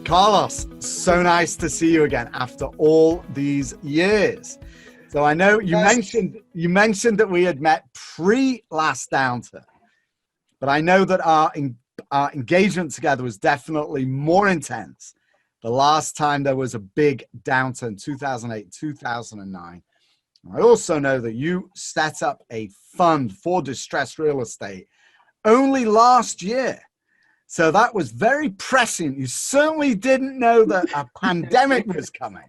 Carlos, so nice to see you again after all these years. So I know you mentioned that we had met pre-last downturn, but I know that our engagement together was definitely more intense the last time there was a big downturn, 2008, 2009. I also know that you set up a fund for distressed real estate only last year. So that was very prescient. You certainly didn't know that a pandemic was coming,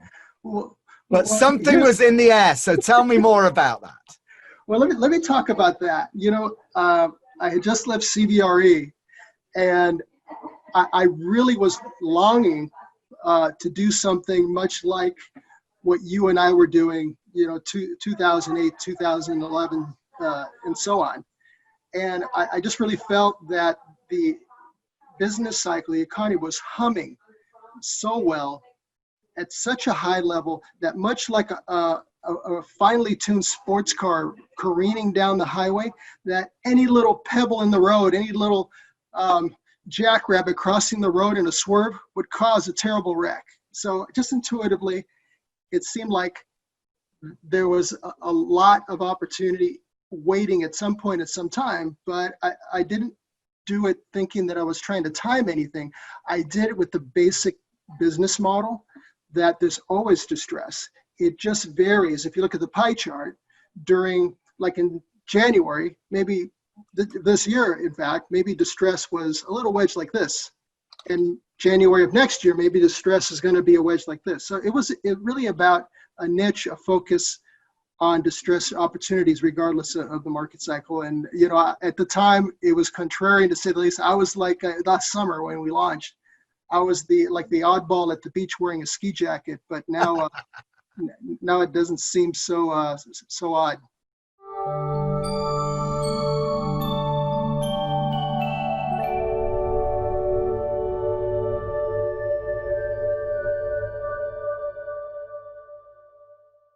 but something was in the air. So tell me more about that. Well, let me talk about that. You know, I had just left CBRE, and I really was longing to do something much like what you and I were doing, you know, 2008, 2011, and so on. And I just really felt that the business cycle, the economy was humming so well at such a high level that much like a finely tuned sports car careening down the highway, that any little pebble in the road, any little jackrabbit crossing the road in a swerve would cause a terrible wreck. So just intuitively, it seemed like there was a lot of opportunity waiting at some point at some time, but I didn't do it thinking that I was trying to time anything. I did it with the basic business model that there's always distress. It just varies. If you look at the pie chart during, like in January, maybe this year, in fact, maybe distress was a little wedge like this. In January of next year, maybe distress is going to be a wedge like this. So it really about a niche, a focus on distress opportunities, regardless of the market cycle. And, you know, at the time, it was contrarian to say the least. I was like, last summer when we launched, I was the oddball at the beach wearing a ski jacket, but now, now it doesn't seem so odd.